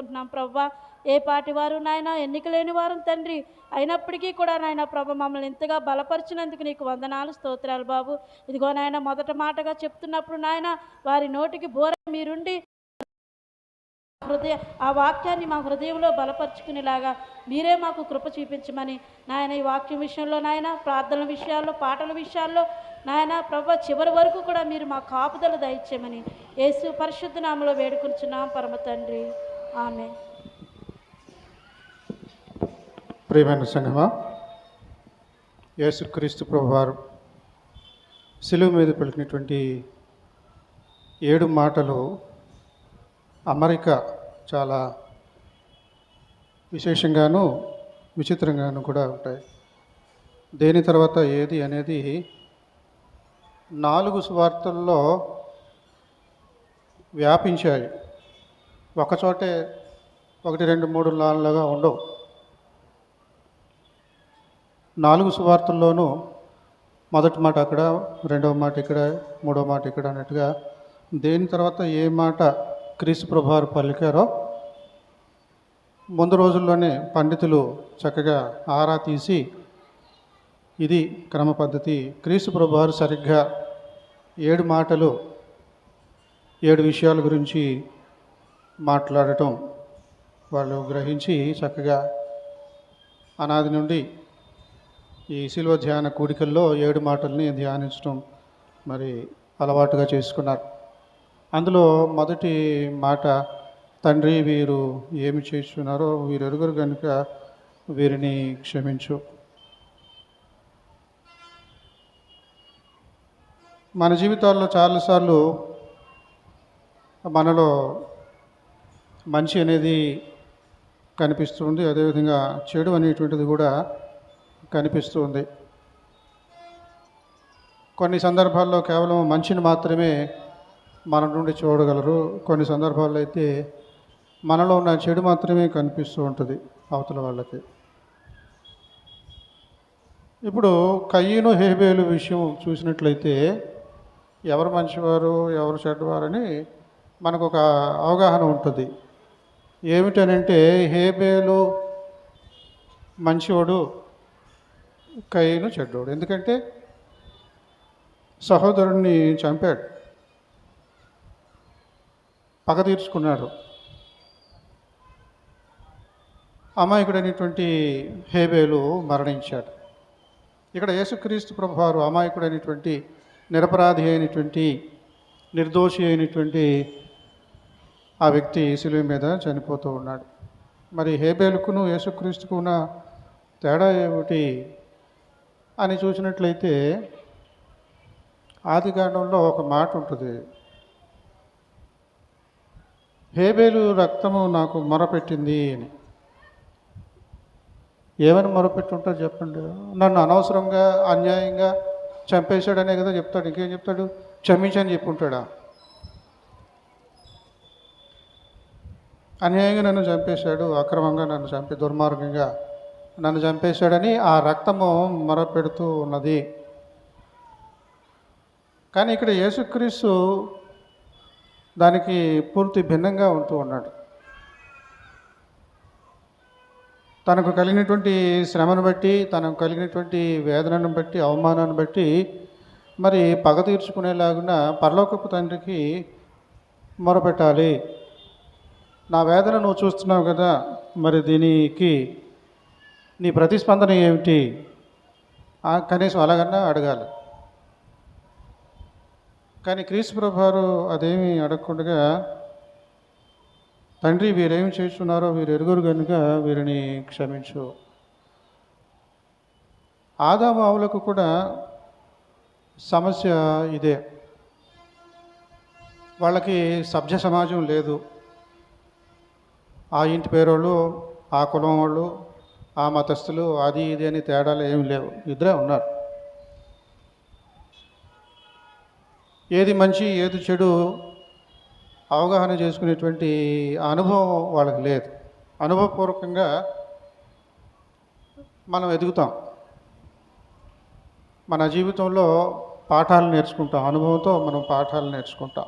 ఉంటున్నాం ప్రవ్వా. ఏ పాటి వారు నాయన, ఎన్నిక లేని వారు తండ్రి, అయినప్పటికీ కూడా నాయన ప్రభ మమ్మల్ని ఇంతగా బలపరిచినందుకు నీకు వందనాలు, స్తోత్రాలు బాబు. ఇదిగో నాయన మొదట మాటగా చెప్తున్నప్పుడు నాయన వారి నోటికి బోర మీరుండి ఆ వాక్యాన్ని మా హృదయంలో బలపరుచుకునేలాగా మీరే మాకు కృప చూపించమని నాయన, ఈ వాక్యం విషయంలో నాయన, ప్రార్థనల విషయాల్లో, పాటల విషయాల్లో నాయన ప్రభ చివరి వరకు కూడా మీరు మా కాపుదల దయచేయమని యేసు పరిశుద్ధ నామములో వేడుకొనుచున్నాం పరమ తండ్రి, ఆమేన్. ప్రియమైన సంఘమా, యేసుక్రీస్తు ప్రభువారు శిలువ మీద పలికినటువంటి 7 మాటలు అమరిక చాలా విశేషంగాను విచిత్రంగాను కూడా ఉంటాయి. దేని తర్వాత ఏది అనేది 4 సువార్తల్లో వ్యాపించాయి. ఒకచోటే 1, 2, 3, 4గా ఉండవు. 4 సువార్తల్లోనూ మొదటి మాట అక్కడ, రెండవ మాట ఇక్కడ, మూడవ మాట ఇక్కడ అన్నట్టుగా దేని తర్వాత ఏ మాట క్రీస్తు ప్రభువారు పలికారో ముందు రోజుల్లోనే పండితులు చక్కగా ఆరా తీసి ఇది క్రమ పద్ధతి, క్రీస్తు ప్రభువారు సరిగ్గా 7 మాటలు 7 విషయాల గురించి మాట్లాడటం వాళ్ళు గ్రహించి చక్కగా అనాది నుండి ఈ శిలువ ధ్యాన కూడికల్లో 7 మాటల్ని ధ్యానించడం మరి అలవాటుగా చేసుకున్నారు. అందులో మొదటి మాట, తండ్రి వీరు ఏమి చేస్తున్నారో వీరు ఎరుగరు కనుక వీరిని క్షమించు. మన జీవితాల్లో చాలాసార్లు మనలో మంచి అనేది కనిపిస్తుంది, అదేవిధంగా చెడు అనేటువంటిది కూడా కనిపిస్తుంది. కొన్ని సందర్భాల్లో కేవలం మంచిని మాత్రమే మన నుండి చూడగలరు, కొన్ని సందర్భాల్లో అయితే మనలో ఉన్న చెడు మాత్రమే కనిపిస్తూ ఉంటుంది అవతల వాళ్ళకి. ఇప్పుడు కయ్యను హేబేలు విషయం చూసినట్లయితే ఎవరు మంచివారు ఎవరు చెడ్డవారని మనకు ఒక అవగాహన ఉంటుంది. ఏమిటనంటే హేబేలు మంచివాడు, కయ్యను చెడ్డోడు. ఎందుకంటే సహోదరుణ్ణి చంపాడు, పగ తీర్చుకున్నాడు. అమాయకుడైనటువంటి హేబేలు మరణించాడు. ఇక్కడ యేసుక్రీస్తు ప్రభువారు అమాయకుడైనటువంటి, నిరపరాధి అయినటువంటి, నిర్దోషి అయినటువంటి ఆ వ్యక్తి శిలువ మీద చనిపోతూ ఉన్నాడు. మరి హేబేలుకును యేసుక్రీస్తుకు ఉన్న తేడా ఏమిటి అని చూసినట్లయితే ఆదికాండంలో ఒక మాట ఉంటుంది, హేబేలు రక్తము నాకు మొరపెట్టింది అని. ఏమని మొరపెట్టుంటో చెప్పండి. నన్ను అనవసరంగా అన్యాయంగా చంపేశాడనే కదా చెప్తాడు, ఇంకేం చెప్తాడు? క్షమించని చెప్పుంటాడా? అన్యాయంగా నన్ను చంపేశాడు, అక్రమంగా నన్ను దుర్మార్గంగా నన్ను చంపేశాడని ఆ రక్తము మొరపెడుతూ ఉన్నది. కానీ ఇక్కడ యేసుక్రీస్తు దానికి పూర్తి భిన్నంగా ఉంటూ ఉన్నాడు. తనకు కలిగినటువంటి శ్రమను బట్టి, తనకు కలిగినటువంటి వేదనను బట్టి, అవమానాన్ని బట్టి మరి పగ తీర్చుకునేలాగున పరలోకపు తండ్రికి మొరపెట్టాలి. నా వేదన నువ్వు చూస్తున్నావు కదా, మరి దీనికి నీ ప్రతిస్పందన ఏమిటి? కనీసం అలాగన్నా అడగాలి. కానీ క్రీస్తు ప్రభువారు అదేమీ అడగకుండా, తండ్రి వీరేమి చేస్తున్నారో వీరు ఎరుగురు కనుక వీరిని క్షమించు. ఆదాము హవ్వలకు కూడా సమస్య ఇదే. వాళ్ళకి సభ్య సమాజం లేదు. ఆ ఇంటి పేరోళ్ళు, ఆ కులం వాళ్ళు, ఆ మతస్థులు, అది ఇది అని తేడాలు ఏమి లేవు, ఇద్దరే ఉన్నారు. ఏది మంచి ఏది చెడు అవగాహన చేసుకునేటువంటి అనుభవం వాళ్ళకి లేదు. అనుభవపూర్వకంగా మనం ఎదుగుతాం, మన జీవితంలో పాఠాలు నేర్చుకుంటాం, అనుభవంతో మనం పాఠాలు నేర్చుకుంటాం.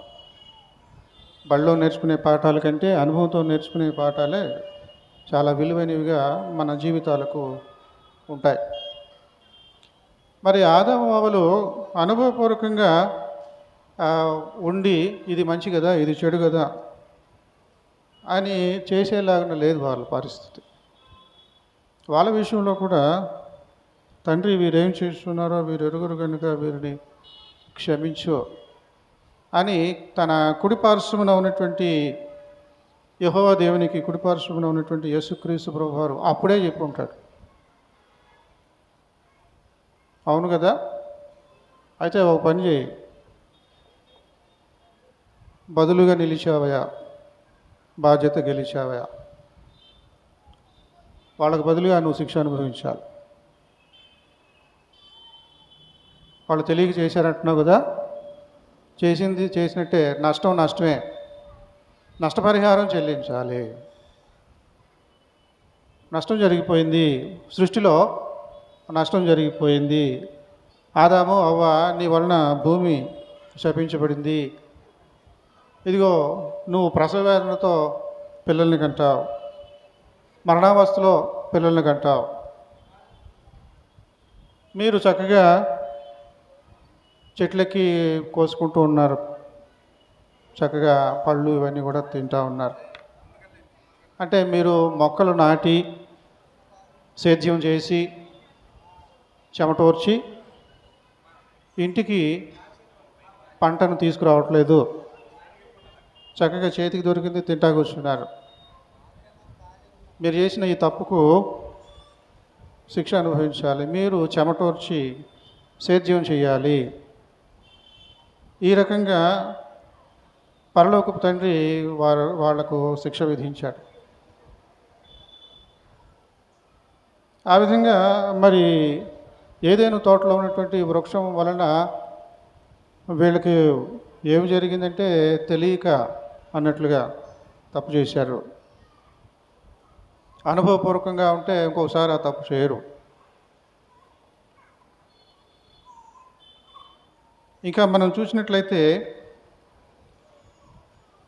బడిలో నేర్చుకునే పాఠాల కంటే అనుభవంతో నేర్చుకునే పాఠాలే చాలా విలువైనవిగా మన జీవితాలకు ఉంటాయి. మరి ఆదాము అవ్వలు అనుభవపూర్వకంగా ఉండి ఇది మంచి కదా, ఇది చెడు కదా అని చేసేలాగా లేదు వాళ్ళ పరిస్థితి. వాళ్ళ విషయంలో కూడా తండ్రి వీరేం చేస్తున్నారో వీరు ఎరుగురు కనుక వీరిని క్షమించు అని తన కుడిపార్శ్వమున ఉన్నటువంటి యెహోవా దేవునికి కుడిపార్శ్వమున ఉన్నటువంటి యేసుక్రీస్తు ప్రభువారు అప్పుడే చెప్పి ఉంటాడు. అవును కదా? అయితే ఒక పని చేయి, బదులుగా నిలిచావయా, బాధ్యత గెలిచావయా, వాళ్ళకు బదులుగా నువ్వు శిక్ష అనుభవించాలి. వాళ్ళు తెలియక చేశారంటున్నావు కదా, చేసింది చేసినట్టే, నష్టం నష్టమే, నష్టపరిహారం చెల్లించాలి. నష్టం జరిగిపోయింది, సృష్టిలో నష్టం జరిగిపోయింది. ఆదాము అవ్వ నీ వలన భూమి శపించబడింది. ఇదిగో నువ్వు ప్రసవ వేదనతో పిల్లల్ని కంటావు, మరణావస్థలో పిల్లల్ని కంటావు. మీరు చక్కగా చెట్లకి కోసుకుంటూ ఉన్నారు, చక్కగా పళ్ళు ఇవన్నీ కూడా తింటూ ఉన్నారు. అంటే మీరు మొక్కలు నాటి సేద్యం చేసి చెమటోర్చి ఇంటికి పంటను తీసుకురావట్లేదు, చక్కగా చేతికి దొరికింది తింటా కూర్చున్నారు. మీరు చేసిన ఈ తప్పుకు శిక్ష అనుభవించాలి, మీరు చెమటోర్చి సేద్యం చేయాలి. ఈ రకంగా పరలోకపు తండ్రి వాళ్లకు శిక్ష విధించాడు. ఆ విధంగా మరి ఏదైనా తోటలో ఉన్నటువంటి వృక్షం వలన వీళ్ళకి ఏమి జరిగిందంటే తెలియక అన్నట్లుగా తప్పు చేశారు. అనుభవపూర్వకంగా ఉంటే ఇంకొకసారి ఆ తప్పు చేయరు. ఇంకా మనం చూసినట్లయితే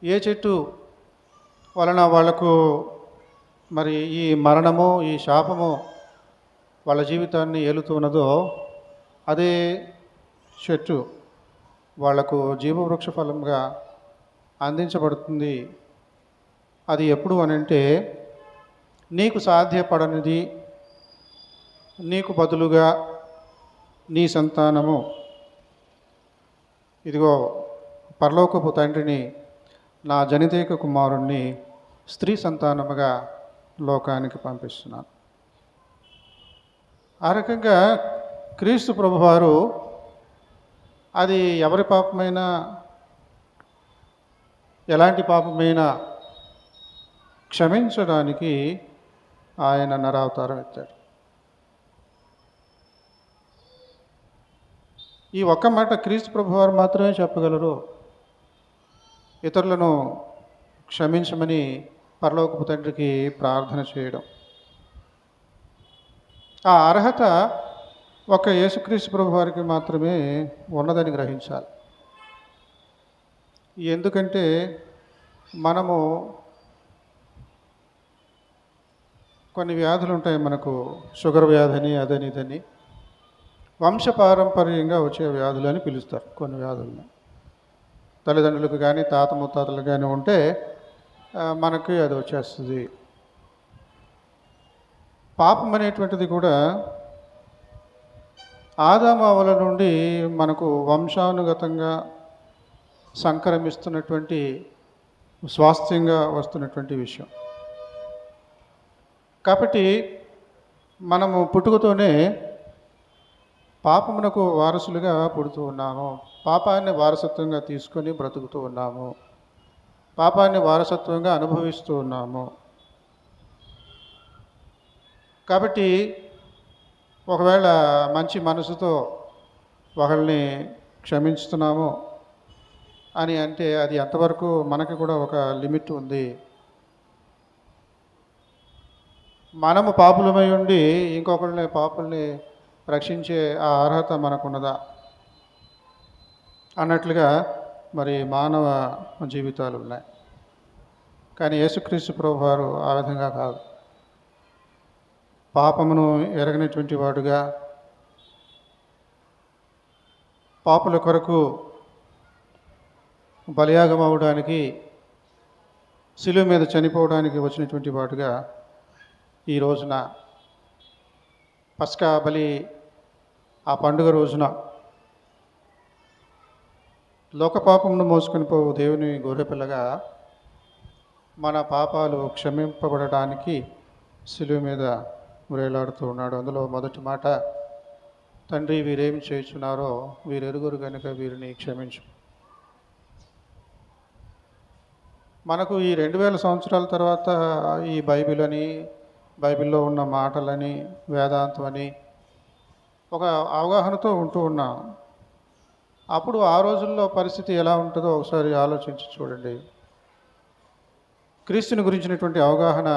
ఏ చెట్టు వలన వాళ్లకు మరి ఈ మరణము ఈ శాపము వాళ్ళ జీవితాన్ని ఏలుతున్నదో అదే చెట్టు వాళ్లకు జీవవృక్ష ఫలంగా అందించబడుతుంది. అది ఎప్పుడు అనంటే నీకు సాధ్యపడనిది నీకు బదులుగా నీ సంతానము, ఇదిగో పరలోకపు తండ్రిని నా జనితేక కుమారుణ్ణి స్త్రీ సంతానముగా లోకానికి పంపిస్తున్నాను. ఆ రకంగా క్రీస్తు ప్రభువారు అది ఎవరి పాపమైనా ఎలాంటి పాపమైనా క్షమించడానికి ఆయన నరావతారం ఎత్తాడు. ఈ ఒక్క మాట క్రీస్తు ప్రభువారు మాత్రమే చెప్పగలరు. ఇతరులను క్షమించమని పరలోకపు తండ్రికి ప్రార్థన చేయడం, ఆ అర్హత ఒక యేసుక్రీస్తు ప్రభువారికి మాత్రమే ఉన్నదని గ్రహించాలి. ఎందుకంటే మనము కొన్ని వ్యాధులు ఉంటాయి మనకు, షుగర్ వ్యాధని అదని ఇదని, వంశపారంపర్యంగా వచ్చే వ్యాధులు అని పిలుస్తారు. కొన్ని వ్యాధులను తల్లిదండ్రులకు కానీ తాత ముత్తాతలకు కానీ ఉంటే మనకి అది వచ్చేస్తుంది. పాపం అనేటువంటిది కూడా ఆదాము అవ్వల నుండి మనకు వంశానుగతంగా సంక్రమిస్తున్నటువంటి స్వాస్థ్యంగా వస్తున్నటువంటి విషయం. కాబట్టి మనము పుట్టుకతోనే పాపమునకు వారసులుగా పుడుతూ ఉన్నాము, పాపాన్ని వారసత్వంగా తీసుకొని బ్రతుకుతూ ఉన్నాము, పాపాన్ని వారసత్వంగా అనుభవిస్తూ ఉన్నాము. కాబట్టి ఒకవేళ మంచి మనసుతో ఒకరిని క్షమించుతున్నాము అని అంటే అది ఎంతవరకు మనకి కూడా ఒక లిమిట్ ఉంది. మనము పాపులమై ఉండి ఇంకొకరిని పాపుల్ని రక్షించే ఆ అర్హత మనకున్నదా అన్నట్లుగా మరి మానవ జీవితాలు ఉన్నాయి. కానీ యేసుక్రీస్తు ప్రభువారు ఆ విధంగా కాదు. పాపమును ఎరగనటువంటి వాడుగా పాపుల కొరకు బలియాగం అవడానికి, శిలువ మీద చనిపోవడానికి వచ్చినటువంటి వాడుగా ఈ రోజున పస్కా బలి ఆ పండుగ రోజున లోక పాపమును మోసుకొని పోవు దేవుని గొర్రెపిల్లగా మన పాపాలు క్షమింపబడడానికి శిలువ మీద వ్రేలాడుతూ ఉన్నాడు. అందులో మొదటి మాట, తండ్రి వీరేమి చేయుచున్నారో వీరెరుగురు కనుక వీరిని క్షమించు. మనకు ఈ 2000 సంవత్సరాల తర్వాత ఈ బైబిల్లో ఉన్న మాటలని, వేదాంతం అని ఒక అవగాహనతో ఉంటూ ఉన్నాం. అప్పుడు ఆ రోజుల్లో పరిస్థితి ఎలా ఉంటుందో ఒకసారి ఆలోచించి చూడండి. క్రీస్తుని గురించినటువంటి అవగాహన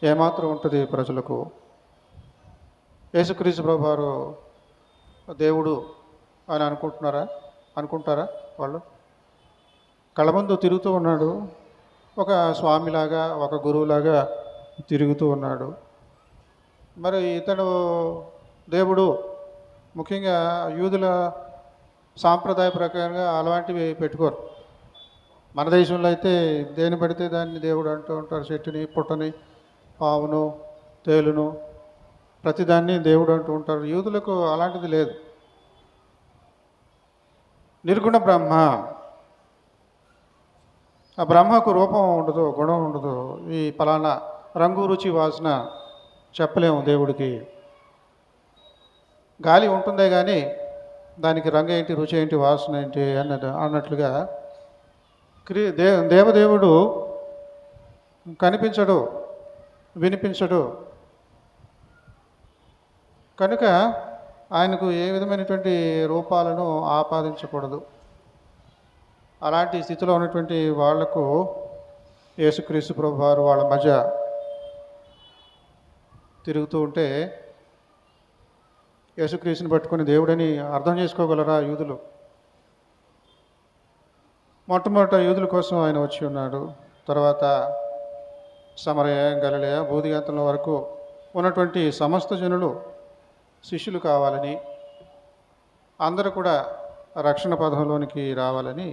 ఏమాత్రం ఉంటుంది ప్రజలకు? యేసుక్రీస్తు ప్రభువారు దేవుడు అని అనుకుంటారా వాళ్ళు? కళ్ళ ముందు తిరుగుతూ ఉన్నాడు, ఒక స్వామిలాగా, ఒక గురువులాగా తిరుగుతూ ఉన్నాడు. మరి ఇతడు దేవుడు, ముఖ్యంగా యూదుల సాంప్రదాయ ప్రకారంగా అలాంటివి పెట్టుకోరు. మన దేశంలో అయితే దేని పడితే దాన్ని దేవుడు అంటూ ఉంటారు. చెట్టుని, పుట్టని, పావును, తేలును, ప్రతిదాన్ని దేవుడు అంటూ ఉంటారు. యూదులకు అలాంటిది లేదు. నిర్గుణ బ్రహ్మ. ఆ బ్రహ్మకు రూపం ఉండదు, గుణం ఉండదు. ఈ ఫలానా రంగు, రుచి, వాసన చెప్పలేము దేవుడికి. గాలి ఉంటుందే కానీ దానికి రంగు ఏంటి, రుచి ఏంటి, వాసన ఏంటి అన్నట్లుగా దేవదేవుడు కనిపించడు, వినిపించడు. కనుక ఆయనకు ఏ విధమైనటువంటి రూపాలను ఆపాదించకూడదు. అలాంటి స్థితిలో ఉన్నటువంటి వాళ్లకు యేసుక్రీస్తు ప్రభువారు వాళ్ళ మధ్య తిరుగుతూ ఉంటే యేసుక్రీస్తుని పట్టుకుని దేవుడని అర్థం చేసుకోగలరా యూదులు? మొట్టమొదట యూదుల కోసం ఆయన వచ్చి ఉన్నాడు. తర్వాత సమరయ, గలిలయ, బూదిగంతల వరకు ఉన్నటువంటి సమస్త జనులు శిష్యులు కావాలని, అందరూ కూడా రక్షణ పథంలోనికి రావాలని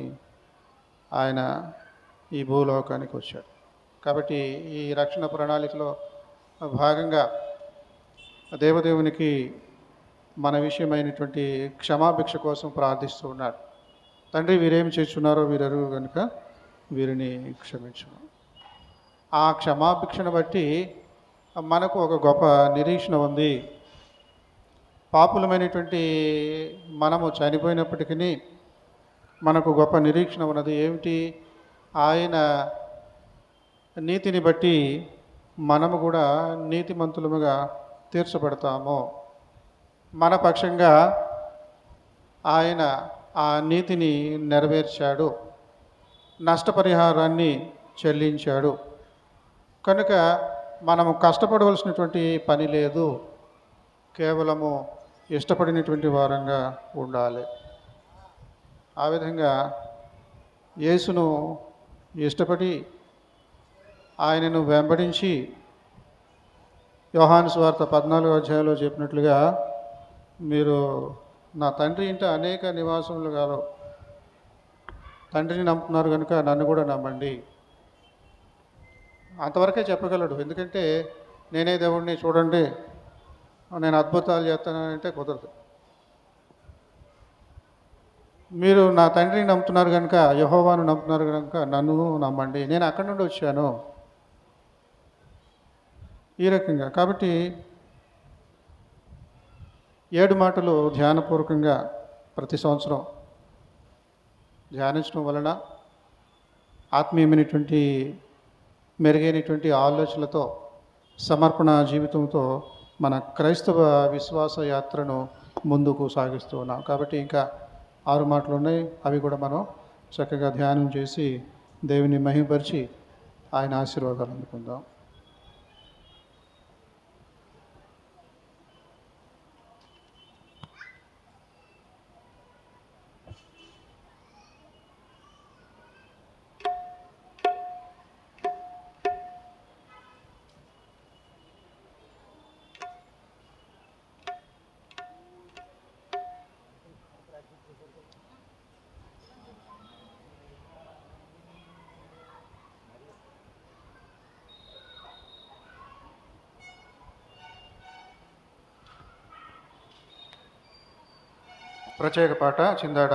ఆయన ఈ భూలోకానికి వచ్చాడు. కాబట్టి ఈ రక్షణ ప్రణాళికలో భాగంగా దేవదేవునికి మన విషయమైనటువంటి క్షమాభిక్ష కోసం ప్రార్థిస్తూ ఉన్నాడు. తండ్రి వీరేమి చేస్తున్నారో వీరెరుగు కనుక వీరిని క్షమించు. ఆ క్షమాభిక్షను బట్టి మనకు ఒక గొప్ప నిరీక్షణ ఉంది. పాపులమైనటువంటి మనము చనిపోయినప్పటికీ మనకు గొప్ప నిరీక్షణ ఉన్నది. ఏమిటి? ఆయన నీతిని బట్టి మనము కూడా నీతిమంతులముగా తీర్చబడతాము. మన పక్షంగా ఆయన ఆ నీతిని నెరవేర్చాడు, నష్టపరిహారాన్ని చెల్లించాడు. కనుక మనము కష్టపడవలసినటువంటి పని లేదు, కేవలము ఇష్టపడినటువంటి వారంగా ఉండాలి. ఆ విధంగా యేసును ఇష్టపడి ఆయనను వెంబడించి యోహాను సువార్త 14వ అధ్యాయంలో చెప్పినట్లుగా, మీరు నా తండ్రి ఇంట అనేక నివాసములు కాదు, తండ్రిని నమ్ముతున్నారు కనుక నన్ను కూడా నమ్మండి. అంతవరకే చెప్పగలడు. ఎందుకంటే నేనే దేవుడిని, చూడండి నేను అద్భుతాలు చేస్తానంటే కుదరదు. మీరు నా తండ్రిని నమ్ముతున్నారు కనుక, యెహోవాను నమ్ముతున్నారు కనుక నన్ను నమ్మండి, నేను అక్కడి నుండి వచ్చాను. ఈ రకంగా కాబట్టి 7 మాటలు ధ్యానపూర్వకంగా ప్రతి సంవత్సరం ధ్యానించడం వలన ఆత్మీయమైనటువంటి మెరుగైనటువంటి ఆలోచనలతో, సమర్పణ జీవితంతో మన క్రైస్తవ విశ్వాస యాత్రను ముందుకు సాగిస్తూ ఉన్నాం. కాబట్టి ఇంకా 6 మాటలు ఉన్నాయి. అవి కూడా మనం చక్కగా ధ్యానం చేసి దేవుని మహిమపరిచి ఆయన ఆశీర్వాదాలు అందుకుందాం. ప్రత్యేక పాట చిందాడ